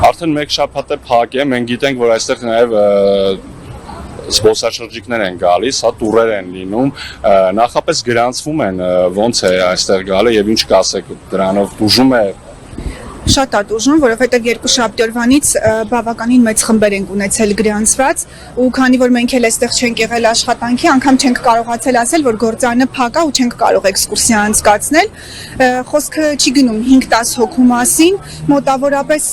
Արդեն մեկ շաբաթ է փակ է, մենք գիտենք, որ այստեղ նաև զբոսաշրջիկներ են գալիս, հա տուրեր են լինում, նախապես գրանցվում են ոնց է այստեղ գալը եւ ինչ կասեք դրանով դուժում է Շատ ատուժում, որովհետև երկու շաբթի օրվանից բավականին մեծ խմբեր ենք ունեցել գրանցված ու քանի որ մենք էլ այստեղ չենք եղել աշխատանքի, անգամ չենք կարողացել ասել, որ գործարանը փակ է ու չենք կարող էքսկուրսիա անցկացնել։ Խոսքը չի գնում 5-10 հոգու մասին, մոտավորապես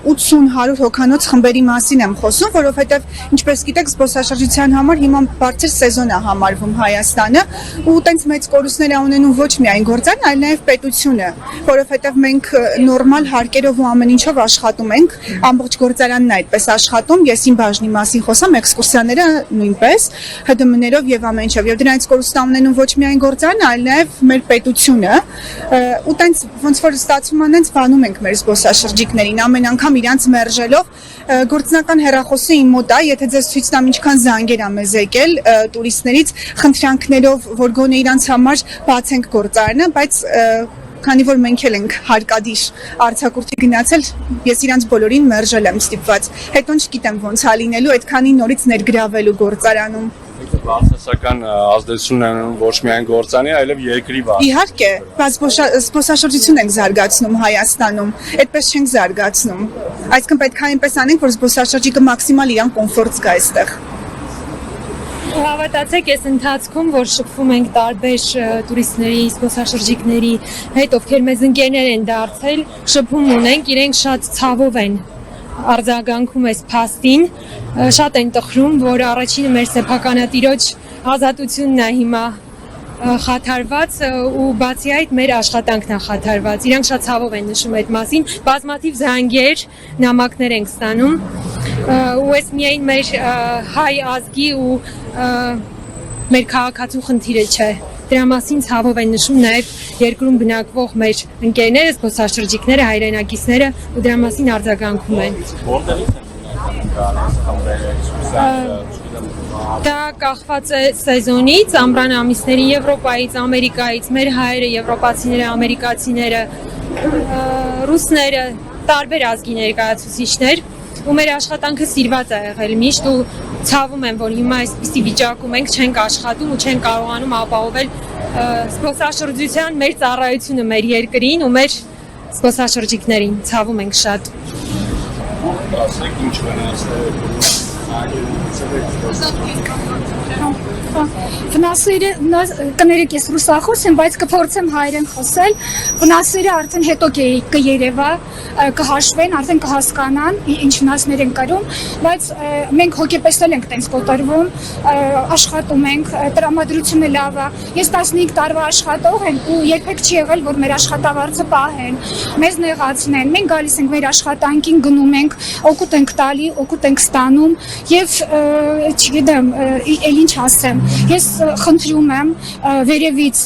80-100 հոգանոց խմբերի մասին եմ խոսում, որովհետև ինչպես գիտեք, զբոսաշրջության համար հիմա բարձր սեզոն է համարվում Հայաստանը ու տենց մեծ կորուստներ է ունենում ոչ միայն գործարանը, այլ նաև պետությունը, որովհետև մենք նորմալ հարկերով ու ամեն ինչով աշխատում ենք, ամբողջ գործարանն է այդպես աշխատում, ես իմ բաժնի մասին խոսամ, էքսկուրսիաները նույնպես, ՀԴՄ-ներով եւ ամեն ինչով, եւ դրանից կորուստ ունենում ոչ միայն գործարանը, այլ նաեւ մեր պետությունը, ու տենց ոնց որ ստացվում է, նենց բանում ենք մեր զբոսաշրջիկներին, ամեն անգամ իրանց մերժելով, գործնական հեռախոսը իմ մոտ է, եթե ձեզ ցույց տամ ինչքան զանգեր ա մեզ եկել տուրիստներից, խնդրանքներով, որ գոնե իրանց համար բացենք գործարանը, բայց քանի որ մենք էլ ենք հարկադիր արձակուրդի գնացել, ես իրանց բոլորին մերժել եմ ստիպված։ Հետո չգիտեմ ոնց է լինելու այդքանի նորից ներգրավելու գործարանում։ Բացասական ազդեցություն ունեն ոչ միայն գործարանի, այլև երկրի վրա։ Իհարկե, զբոսաշրջություն ենք զարգացնում Հայաստանում, այդպես չենք զարգացնում։ Այսինքն պետք է այնպես անենք, որ զբոսաշրջիկը մաքսիմալ իրան կոմֆորտ զգա այստեղ։ Հավատացեք, այս ընթացքում, որ շփվում ենք տարբեր տուրիստների, զբոսաշրջիկների հետ, ովքեր մեզ ընկերներ են դարձել, շփում ունենք, իրենք շատ ցավով են արձագանքում այս փաստին, շատ են տխրում, որ առաջինը մեր սեփականատիրոջ ազատությունն է հիմա խաթարված ու բացի այդ մեր աշխատանքն է խաթարված։ Իրանք շատ ցավով են նշում այդ մասին, բազմաթիվ զանգեր, նամակներ ենք ստանում ու այս միայն մեր հայ ազգի ու մեր քաղաքացու խնդիրը չէ։ Դրա մասին ցավով են նշում նաև երկրում բնակվող մեր ընկերները, զբոսաշրջիկները, հայրենակիցները ու դրա մասին արձագանքում են։ Դա կախված է սեզոնից, ամռան ամիսների Եվրոպայից, Ամերիկայից, մեր հայերը, եվրոպացիները, ամերիկացիները, ռուսները, տարբեր ազգի ներկայացուցիչներ ու մեր աշխատանքը սիրված է եղել միշտ ու ցավում եմ, որ հիմա այսպիսի վիճակում ենք, չենք աշխատում ու չենք կարողանում ապահովել զբոսաշրջության մեր ծառայությունը մեր երկրին ու մեր զբոսաշրջիկներին, ցավում ենք շատ։ Ասեք ինչ Վնասները կներեք ես ռուսախոս եմ, բայց կփորձեմ հայերեն խոսել, վնասները արդեն հետո կերևա, կհաշվեն, արդեն կհասկանան, ինչ վնասներ են կրում, բայց մենք հոգեպեսել ենք տենց կոտրվում, աշխատում ենք, տրամադրությունը լավ է, ես 15 տարվա աշխատող եմ ու երբեք չի եղել, որ մեր աշխատավարձը պահեն, մեզ նեղացնեն, մենք գալիս ենք մեր աշխատանքին, գնում ենք, օգուտ ենք տալի, օգուտ ենք ստանում եւ չգիտեմ, էլ ինչ ասեմ, ես խնդրում եմ վերևից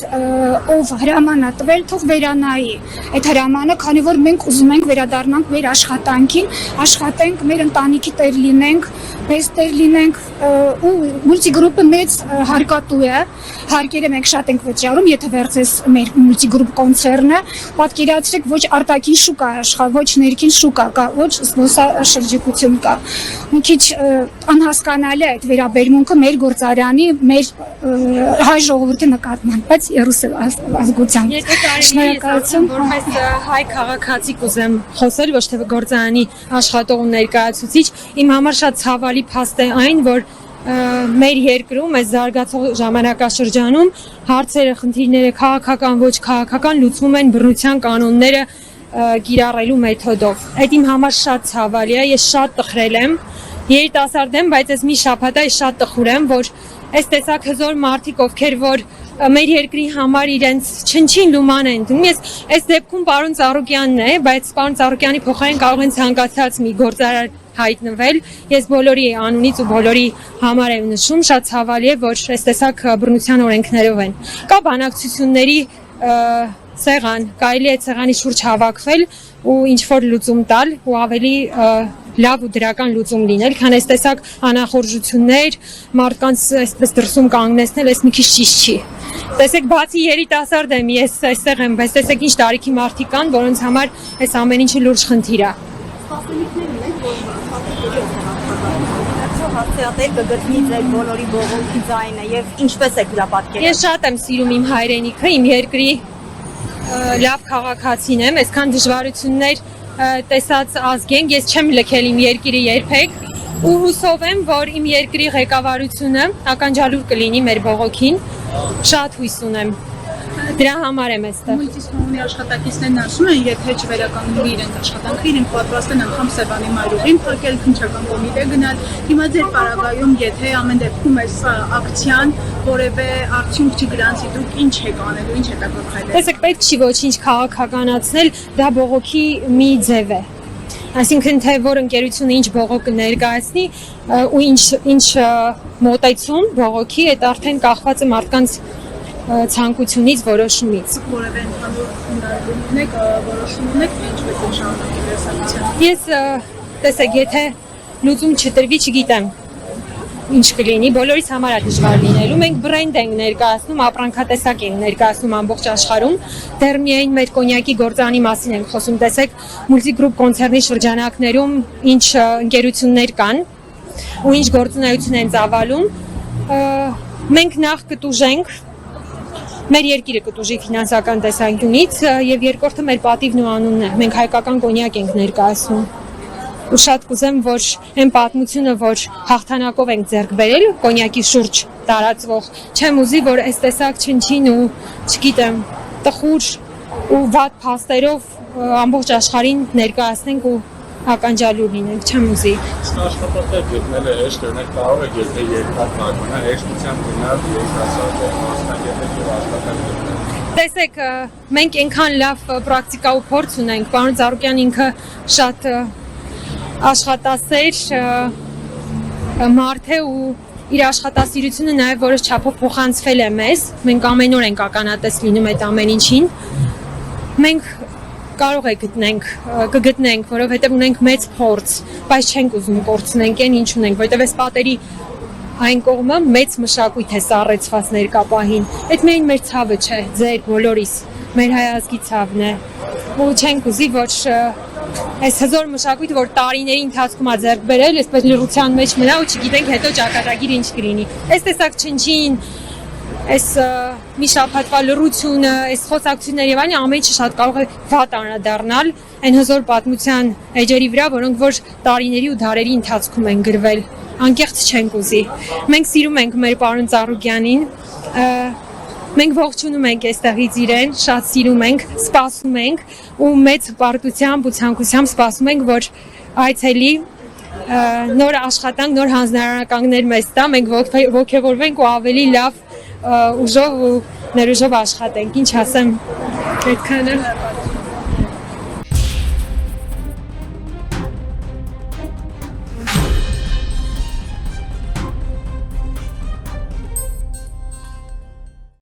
ով հրաման է տվել, թող վերանայի այդ հրամանը, քանի որ մենք ուզում ենք վերադառնանք մեր աշխատանքին, աշխատենք, մեր ընտանիքի տեր լինենք, մեզ տեր լինենք ու մուլտիգրուպը մեծ հարկատու է, հարկերը մենք շատ ենք վճարում, եթե վերցես մեր մուլտիգրուպ կոնցերնը, պատկերացրեք ոչ արտաքին շուկա աշխա, ոչ ներքին շուկա կա, ոչ զբոսաշրջիկություն կա։ Մի քիչ անհասկանալի է այդ վերաբերմունքը մեր գործարանի, մեր հայ ժողովրդի նկատմամբ, բայց ռուսը ազգության։ Եթե կարելի որպես հայ քաղաքացի կուզեմ խոսել, ոչ թե գործարանի աշխատող ու ներկայացուցիչ, իմ համար շատ ցավալի փաստ է այն, որ մեր երկրում, այս զարգացող ժամանակաշրջանում հարցերը, խնդիրները քաղաքական, ոչ քաղաքական լուծվում են բռնության կանոնները կիրառելու մեթոդով։ Այդ իմ համար շատ ցավալի է, ես շատ տխրել եմ, երիտասարդ եմ, բայց այս մի շաբաթ է շատ տխուր եմ, որ այս տեսակ հզոր մարդիկ, ովքեր որ մեր երկրի համար իրենց չնչին լուման են դնում։ Ես այս դեպքում պարոն Ծառուկյանն է, բայց պարոն Ծառուկյանի փոխարեն կարող են ցանկացած մի գործարար հայտնվել։ Ես բոլորի անունից ու բոլորի համար եմ նշում, շատ ցավալի է, որ այս տեսակ բռնության օրենքներով են։ Կա բանակցությունների սեղան, կարելի է սեղանի շուրջ հավաքվել ու ինչ-որ լուծում տալ ու ավելի լավ ու դրական լուծում լինել, քան այս տեսակ անախորժություններ, մարդկանց այսպես դրսում կանգնեցնել, այս մի քիչ ճիշտ չի։ Տեսեք, բացի երիտասարդ եմ, ես այստեղ եմ, բայց տեսեք ինչ տարիքի մարդիկ կան, որոնց համար այս ամեն ինչը լուրջ խնդիր է։ Հասցեատել կգտնի ձեր բոլորի բողոքի ձայնը եւ ինչպես եք դրա պատկերել։ Ես շատ եմ սիրում իմ հայրենիքը, իմ երկրի լավ քաղաքացին եմ, այսքան դժվարություններ տեսած ազգ ենք, ես չեմ լքել իմ երկիրը երբեք ու հուսով եմ, որ իմ երկրի ղեկավարությունը ականջալուր կլինի մեր բողոքին, շատ հույս ունեմ։ Դրա համար եմ այստեղ։ Մուլտիսկոմունի աշխատակիցներն ասում են, եթե չվերականգնվի իրենց աշխատանքը, իրենք պատրաստ են անգամ Սևանի մայրուղին փակել, քննչական կոմիտե գնալ։ Հիմա ձեր պարագայում, եթե ամեն դեպքում այս ակցիան որևէ արդյունք չգրանցի, դուք ինչ եք անելու, ինչ հետագա քայլեր։ Տեսեք, պետք չի ոչինչ քաղաքականացնել, դա բողոքի մի ձև է։ Այսինքն թե որ ընկերությունը ինչ բողոք ներկայացնի ու ինչ մոտեցում բողոքի, այդ արդեն կախված է մարդկանց ցանկությունից, որոշումից։ Որևէ ընդհանուր հնարավորություն որոշում ունեք, թե ինչպես եք շարունակել այս ակցիան։ Ես տեսեք, եթե լուծում չտրվի, չգիտեմ ինչ կլինի, բոլորիս համար է դժվար լինելու։ Մենք բրենդ ենք ներկայացնում, ապրանքատեսակ ենք ներկայացնում ամբողջ աշխարհում։ Դեռ միայն մեր կոնյակի գործարանի մասին ենք խոսում։ Տեսեք, Multigroup կոնցեռնի շրջանակներում ինչ ընկերություններ կան ու ինչ գործունեություն են ծավալում։ Մենք նախ կտուժենք մեր երկիրը կտուժի ֆինանսական տեսանկյունից եւ երկրորդը մեր պատիվն ու անունն է։ Մենք հայկական կոնյակ ենք ներկայացնում։ Ու շատ կուզեմ, որ այն պատմությունը, որ հաղթանակով ենք ձեռք բերել կոնյակի շուրջ տարածվող, չեմ ուզի, որ այս տեսակ չնչին ու, չգիտեմ, տխուր ու վատ փաստերով ամբողջ աշխարհին ներկայացնենք ու ականջալուր լինենք, չեմ ուզի։ Աշխատանքը գտնելը հեշտ օրինակ կարող է եթե երկար կանգնա, հեշտությամբ գնալ երկրացած մասնագետներ եւ աշխատանքներ։ Տեսեք, մենք այնքան լավ պրակտիկա ու փորձ ունենք, պարոն Ծառուկյան ինքը շատ աշխատասեր մարդ է ու իր աշխատասիրությունը նաև որոշ չափով փոխանցվել է մեզ։ Մենք ամեն օր ենք ականատես լինում այդ ամեն ինչին։ Մենք կարող է կգտնենք, որովհետև ունենք մեծ փորձ, բայց չենք ուզում կորցնենք այն ինչ ունենք, որովհետև այս պատերի այն կողմը մեծ մշակույթ է սառեցված ներկապահին։ Այդ միայն մեր ցավը չէ, ձեր բոլորիս, մեր հայ ազգի ցավն է։ Ու չենք ուզի, որ այս հզոր մշակույթը, որ տարիների ընթացքում է ձեռք բերել, այսպես լռության մեջ մնա ու չգիտենք հետո ճակատագիր ինչ կլինի։ Այս տեսակ չնչին, այս մի շաբաթվա լռությունը, այս խոսակցությունները եւ այլն ամեն ինչը շատ կարող է վատ անդրադառնալ այն հզոր պատմության էջերի վրա, որոնք որ տարիների ու դարերի ընթացքում են գրվել։ Անկեղծ չենք ուզի։ Մենք սիրում ենք մեր պարոն Ծառուկյանին, մենք ողջունում ենք այստեղից իրեն, շատ սիրում ենք, սպասում ենք ու մեծ հպարտությամբ ու ցանկությամբ սպասում ենք, որ այցելի նոր աշխատանք, նոր հանձնարարականներ մեզ տա, մենք ոգևորվենք ու ավելի լավ ուժով ու ներուժով աշխատենք, ինչ ասեմ, այդքանը։